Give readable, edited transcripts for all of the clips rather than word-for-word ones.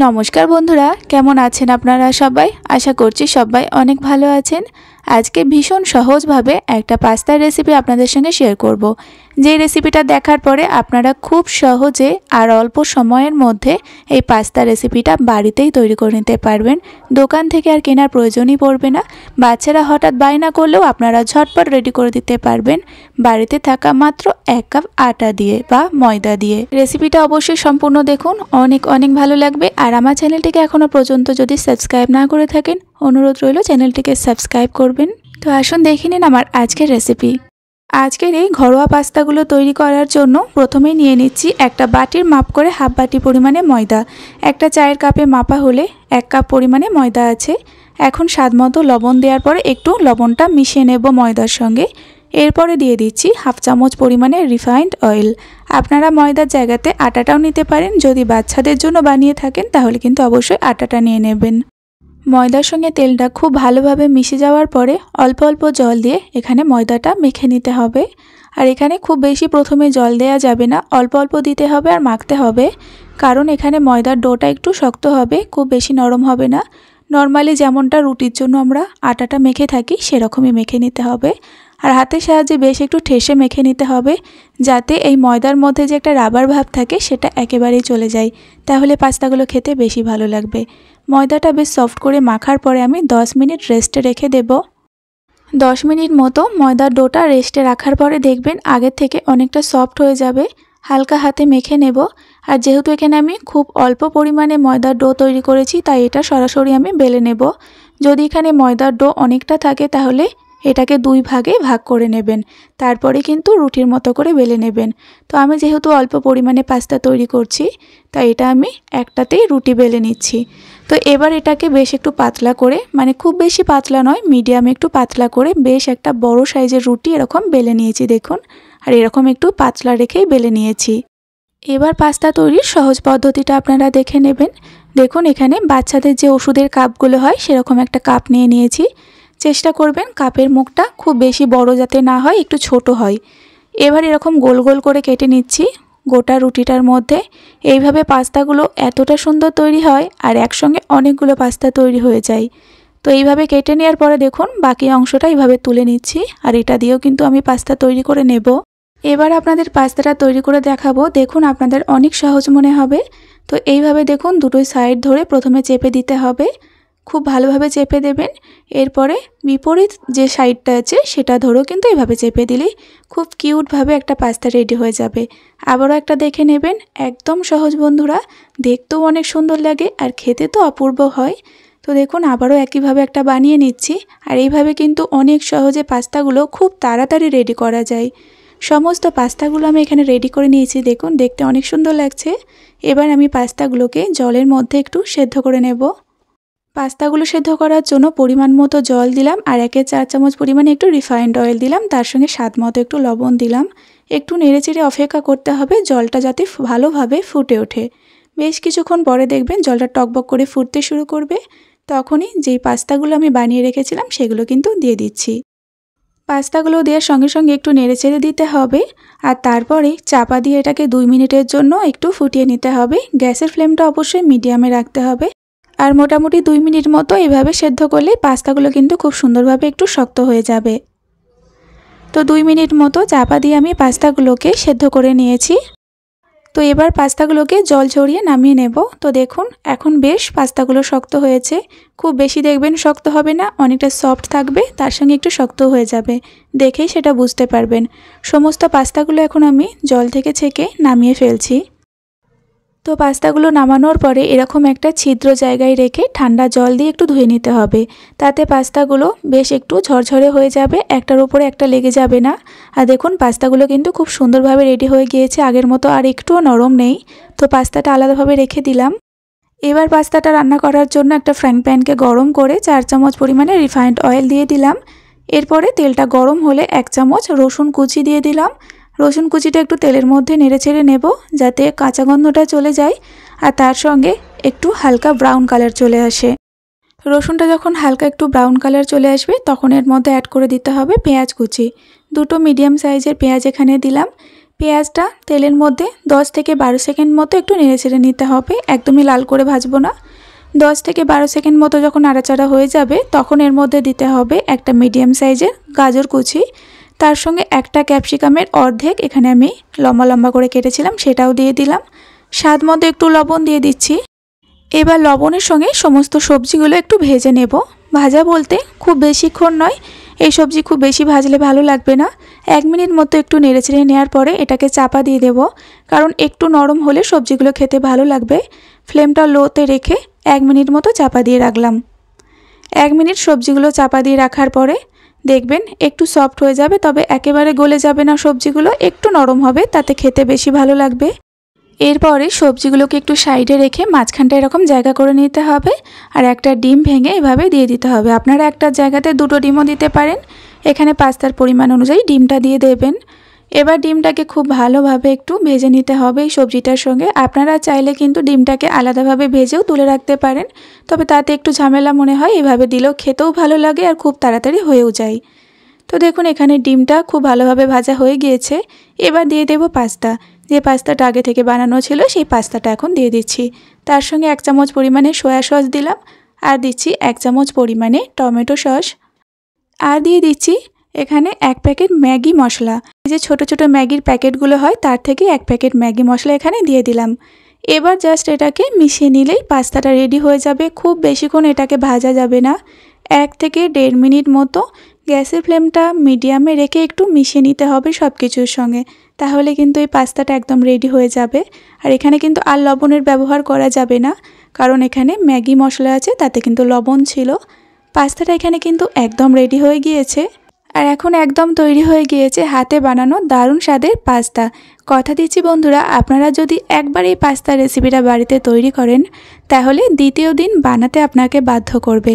নমস্কার বন্ধুরা, কেমন আছেন আপনারা সবাই? আশা করছি সবাই অনেক ভালো আছেন। আজকে ভীষণ সহজভাবে একটা পাস্তার রেসিপি আপনাদের সঙ্গে শেয়ার করব। যে রেসিপিটা দেখার পরে আপনারা খুব সহজে আর অল্প সময়ের মধ্যে এই পাস্তা রেসিপিটা বাড়িতেই তৈরি করে নিতে পারবেন। দোকান থেকে আর কেনার প্রয়োজনই পড়বে না। বাচ্চারা হঠাৎ বায়না করলেও আপনারা ঝটপট রেডি করে দিতে পারবেন বাড়িতে থাকা মাত্র 1 কাপ আটা দিয়ে বা ময়দা দিয়ে। রেসিপিটা অবশ্যই সম্পূর্ণ দেখুন, অনেক অনেক ভালো লাগবে। আর আমার চ্যানেলটিকে এখনও পর্যন্ত যদি সাবস্ক্রাইব না করে থাকেন, অনুরোধ রইল চ্যানেলটিকে সাবস্ক্রাইব করবেন। তো আসুন দেখে নিন আমার আজকের রেসিপি। আজকের এই ঘরোয়া পাস্তাগুলো তৈরি করার জন্য প্রথমেই নিয়ে নিচ্ছি একটা বাটির মাপ করে হাফ বাটি পরিমাণে ময়দা। একটা চায়ের কাপে মাপা হলে 1 কাপ পরিমাণে ময়দা আছে। এখন স্বাদমতো লবণ দেওয়ার পরে একটু লবণটা মিশিয়ে নেব ময়দার সঙ্গে। এরপরে দিয়ে দিচ্ছি হাফ চামচ পরিমাণে রিফাইন্ড অয়েল। আপনারা ময়দার জায়গাতে আটাটাও নিতে পারেন। যদি বাচ্চাদের জন্য বানিয়ে থাকেন তাহলে কিন্তু অবশ্যই আটাটা নিয়ে নেবেন। ময়দার সঙ্গে তেলটা খুব ভালোভাবে মিশে যাওয়ার পরে অল্প অল্প জল দিয়ে এখানে ময়দাটা মেখে নিতে হবে। আর এখানে খুব বেশি প্রথমে জল দেওয়া যাবে না, অল্প অল্প দিতে হবে আর মাখতে হবে। কারণ এখানে ময়দার ডোটা একটু শক্ত হবে, খুব বেশি নরম হবে না। নর্মালি যেমনটা রুটির জন্য আমরা আটাটা মেখে থাকি সেরকমই মেখে নিতে হবে। আর হাতের সাহায্যে বেশ একটু ঠেসে মেখে নিতে হবে, যাতে এই ময়দার মধ্যে যে একটা রাবার ভাব থাকে সেটা একেবারেই চলে যায়। তাহলে পাস্তাগুলো খেতে বেশি ভালো লাগবে। ময়দাটা বেশ সফট করে মাখার পরে আমি 10 মিনিট রেস্টে রেখে দেব। 10 মিনিট মতো ময়দার ডোটা রেস্টে রাখার পরে দেখবেন আগের থেকে অনেকটা সফট হয়ে যাবে। হালকা হাতে মেখে নেব। আর যেহেতু এখানে আমি খুব অল্প পরিমাণে ময়দার ডো তৈরি করেছি, তাই এটা সরাসরি আমি বেলে নেব। যদি এখানে ময়দার ডো অনেকটা থাকে তাহলে এটাকে 2 ভাগে ভাগ করে নেবেন, তারপরে কিন্তু রুটির মতো করে বেলে নেবেন। তো আমি যেহেতু অল্প পরিমাণে পাস্তা তৈরি করছি, তাই এটা আমি একটাতেই রুটি বেলে নিচ্ছি। তো এবার এটাকে বেশ একটু পাতলা করে, মানে খুব বেশি পাতলা নয়, মিডিয়ামে একটু পাতলা করে বেশ একটা বড় সাইজের রুটি এরকম বেলে নিয়েছি দেখুন। আর এরকম একটু পাতলা রেখেই বেলে নিয়েছি। এবার পাস্তা তৈরির সহজ পদ্ধতিটা আপনারা দেখে নেবেন। দেখুন এখানে বাচ্চাদের যে ওষুধের কাপগুলো হয় সেরকম একটা কাপ নিয়ে নিয়েছি। চেষ্টা করবেন কাপের মুখটা খুব বেশি বড় যাতে না হয়, একটু ছোট হয়। এবার এরকম গোল গোল করে কেটে নিচ্ছি গোটা রুটিটার মধ্যে। এইভাবে পাস্তাগুলো এতটা সুন্দর তৈরি হয় আর একসঙ্গে অনেকগুলো পাস্তা তৈরি হয়ে যায়। তো এইভাবে কেটে নেওয়ার পরে দেখুন বাকি অংশটা এইভাবে তুলে নিচ্ছি। আর এটা দিয়েও কিন্তু আমি পাস্তা তৈরি করে নেব। এবার আপনাদের পাস্তাটা তৈরি করে দেখাবো। দেখুন আপনাদের অনেক সহজ মনে হবে। তো এইভাবে দেখুন দুটোই সাইড ধরে প্রথমে চেপে দিতে হবে, খুব ভালোভাবে চেপে দেবেন। এরপরে বিপরীত যে সাইডটা আছে সেটা ধরেও কিন্তু এইভাবে চেপে দিলেই খুব কিউটভাবে একটা পাস্তা রেডি হয়ে যাবে। আবারও একটা দেখে নেবেন, একদম সহজ বন্ধুরা, দেখতেও অনেক সুন্দর লাগে আর খেতে তো অপূর্ব হয়। তো দেখুন আবারও একইভাবে একটা বানিয়ে নিচ্ছি। আর এইভাবে কিন্তু অনেক সহজে পাস্তাগুলো খুব তাড়াতাড়ি রেডি করা যায়। সমস্ত পাস্তাগুলো আমি এখানে রেডি করে নিয়েছি, দেখুন দেখতে অনেক সুন্দর লাগছে। এবার আমি পাস্তাগুলোকে জলের মধ্যে একটু সেদ্ধ করে নেব। পাস্তাগুলো সেদ্ধ করার জন্য পরিমাণ মতো জল দিলাম আর 1/4 চামচ পরিমাণে একটু রিফাইন্ড অয়েল দিলাম, তার সঙ্গে স্বাদ মতো একটু লবণ দিলাম। একটু নেড়েচেড়ে অপেক্ষা করতে হবে জলটা যাতে ভালোভাবে ফুটে ওঠে। বেশ কিছুক্ষণ পরে দেখবেন জলটা টকবক করে ফুটতে শুরু করবে। তখনই যেই পাস্তাগুলো আমি বানিয়ে রেখেছিলাম সেগুলো কিন্তু দিয়ে দিচ্ছি। পাস্তাগুলো দেওয়ার সঙ্গে সঙ্গে একটু নেড়েচেড়ে দিতে হবে। আর তারপরে চাপা দিয়ে এটাকে 2 মিনিটের জন্য একটু ফুটিয়ে নিতে হবে। গ্যাসের ফ্লেমটা অবশ্যই মিডিয়ামে রাখতে হবে। আর মোটামুটি 2 মিনিট মতো এভাবে সেদ্ধ করলে পাস্তাগুলো কিন্তু খুব সুন্দরভাবে একটু শক্ত হয়ে যাবে। তো 2 মিনিট মতো চাপা দিয়ে আমি পাস্তাগুলোকে সেদ্ধ করে নিয়েছি। তো এবার পাস্তাগুলোকে জল ঝরিয়ে নামিয়ে নেব। তো দেখুন এখন বেশ পাস্তাগুলো শক্ত হয়েছে। খুব বেশি দেখবেন শক্ত হবে না, অনেকটা সফট থাকবে, তার সঙ্গে একটু শক্ত হয়ে যাবে, দেখেই সেটা বুঝতে পারবেন। সমস্ত পাস্তাগুলো এখন আমি জল থেকে ছেঁকে নামিয়ে ফেলছি। তো পাস্তাগুলো নামানোর পরে এরকম একটা ছিদ্র জায়গায় রেখে ঠান্ডা জল দিয়ে একটু ধুয়ে নিতে হবে। তাতে পাস্তাগুলো বেশ একটু ঝরঝরে হয়ে যাবে, একটার উপরে একটা লেগে যাবে না। আর দেখুন পাস্তাগুলো কিন্তু খুব সুন্দরভাবে রেডি হয়ে গিয়েছে, আগের মতো আর একটুও নরম নেই। তো পাস্তাটা আলাদাভাবে রেখে দিলাম। এবার পাস্তাটা রান্না করার জন্য একটা ফ্রাইং প্যানকে গরম করে 4 চামচ পরিমাণে রিফাইন্ড অয়েল দিয়ে দিলাম। এরপরে তেলটা গরম হলে 1 চামচ রসুন কুচি দিয়ে দিলাম। রসুন কুচিটা একটু তেলের মধ্যে নেড়েচেড়ে নেব যাতে কাঁচা গন্ধটা চলে যায় আর তার সঙ্গে একটু হালকা ব্রাউন কালার চলে আসে। রসুনটা যখন হালকা একটু ব্রাউন কালার চলে আসবে তখন এর মধ্যে অ্যাড করে দিতে হবে পেঁয়াজ কুচি। 2টো মিডিয়াম সাইজের পেঁয়াজ এখানে দিলাম। পেঁয়াজটা তেলের মধ্যে 10 থেকে 12 সেকেন্ড মতো একটু নেড়েচেড়ে নিতে হবে, একদমই লাল করে ভাজবো না। 10 থেকে 12 সেকেন্ড মতো যখন নাড়াচাড়া হয়ে যাবে তখন এর মধ্যে দিতে হবে একটা মিডিয়াম সাইজের গাজর কুচি, তার সঙ্গে একটা ক্যাপসিকামের অর্ধেক এখানে আমি লম্বা লম্বা করে কেটেছিলাম সেটাও দিয়ে দিলাম। স্বাদ মতো একটু লবণ দিয়ে দিচ্ছি। এবার লবণের সঙ্গে সমস্ত সবজিগুলো একটু ভেজে নেব। ভাজা বলতে খুব বেশিক্ষণ নয়, এই সবজি খুব বেশি ভাজলে ভালো লাগবে না। 1 মিনিট মতো একটু নেড়েচেড়ে নেওয়ার পরে এটাকে চাপা দিয়ে দেব, কারণ একটু নরম হলে সবজিগুলো খেতে ভালো লাগবে। ফ্লেমটা লোতে রেখে 1 মিনিট মতো চাপা দিয়ে রাখলাম। 1 মিনিট সবজিগুলো চাপা দিয়ে রাখার পরে দেখবেন একটু সফট হয়ে যাবে, তবে একেবারে গলে যাবে না, সবজিগুলো একটু নরম হবে, তাতে খেতে বেশি ভালো লাগবে। এরপরে সবজিগুলোকে একটু সাইডে রেখে মাঝখানটা এরকম জায়গা করে নিতে হবে, আর একটা ডিম ভেঙে এভাবে দিয়ে দিতে হবে। আপনারা একটা জায়গাতে 2টো ডিমও দিতে পারেন। এখানে পাস্তার পরিমাণ অনুযায়ী ডিমটা দিয়ে দেবেন। এবার ডিমটাকে খুব ভালোভাবে একটু ভেজে নিতে হবে এই সবজিটার সঙ্গে। আপনারা চাইলে কিন্তু ডিমটাকে আলাদাভাবে ভেজেও তুলে রাখতে পারেন, তবে তাতে একটু ঝামেলা মনে হয়। এভাবে দিলেও খেতেও ভালো লাগে আর খুব তাড়াতাড়ি হয়েও যায়। তো দেখুন এখানে ডিমটা খুব ভালোভাবে ভাজা হয়ে গিয়েছে। এবার দিয়ে দেব পাস্তা। যে পাস্তাটা আগে থেকে বানানো ছিল সেই পাস্তাটা এখন দিয়ে দিচ্ছি। তার সঙ্গে 1 চামচ পরিমাণে সয়া সস দিলাম, আর দিচ্ছি 1 চামচ পরিমাণে টমেটো সস, আর দিয়ে দিচ্ছি এখানে 1 প্যাকেট ম্যাগি মশলা। এই যে ছোট ছোট ম্যাগির প্যাকেটগুলো হয় তার থেকে 1 প্যাকেট ম্যাগি মশলা এখানে দিয়ে দিলাম। এবার জাস্ট এটাকে মিশিয়ে নিলেই পাস্তাটা রেডি হয়ে যাবে। খুব বেশিক্ষণ এটাকে ভাজা যাবে না, 1 থেকে 1.5 মিনিট মতো গ্যাসের ফ্লেমটা মিডিয়ামে রেখে একটু মিশিয়ে নিতে হবে সব কিছুর সঙ্গে, তাহলে কিন্তু এই পাস্তাটা একদম রেডি হয়ে যাবে। আর এখানে কিন্তু আর লবণের ব্যবহার করা যাবে না, কারণ এখানে ম্যাগি মশলা আছে, তাতে কিন্তু লবণ ছিল। পাস্তাটা এখানে কিন্তু একদম রেডি হয়ে গিয়েছে, আর এখন একদম তৈরি হয়ে গিয়েছে হাতে বানানো দারুণ স্বাদের পাস্তা। কথা দিচ্ছি বন্ধুরা, আপনারা যদি একবার এই পাস্তার রেসিপিটা বাড়িতে তৈরি করেন তাহলে দ্বিতীয় দিন বানাতে আপনাকে বাধ্য করবে।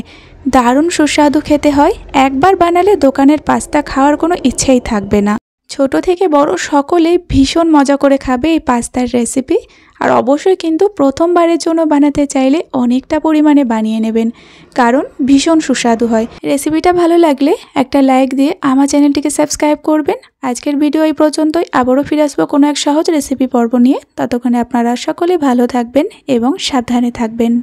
দারুণ সুস্বাদু খেতে হয়, একবার বানালে দোকানের পাস্তা খাওয়ার কোনো ইচ্ছেই থাকবে না। ছোট থেকে বড় সকলেই ভীষণ মজা করে খাবে এই পাস্তার রেসিপি। আর অবশ্যই কিন্তু প্রথমবারের জন্য বানাতে চাইলে অনেকটা পরিমাণে বানিয়ে নেবেন, কারণ ভীষণ সুস্বাদু হয়। রেসিপিটা ভালো লাগলে একটা লাইক দিয়ে আমার চ্যানেলটিকে সাবস্ক্রাইব করবেন। আজকের ভিডিও এই পর্যন্তই, আবারও ফিরে আসবো কোনো এক সহজ রেসিপি পর্ব নিয়ে। ততক্ষণে আপনারা সকলে ভালো থাকবেন এবং সাবধানে থাকবেন।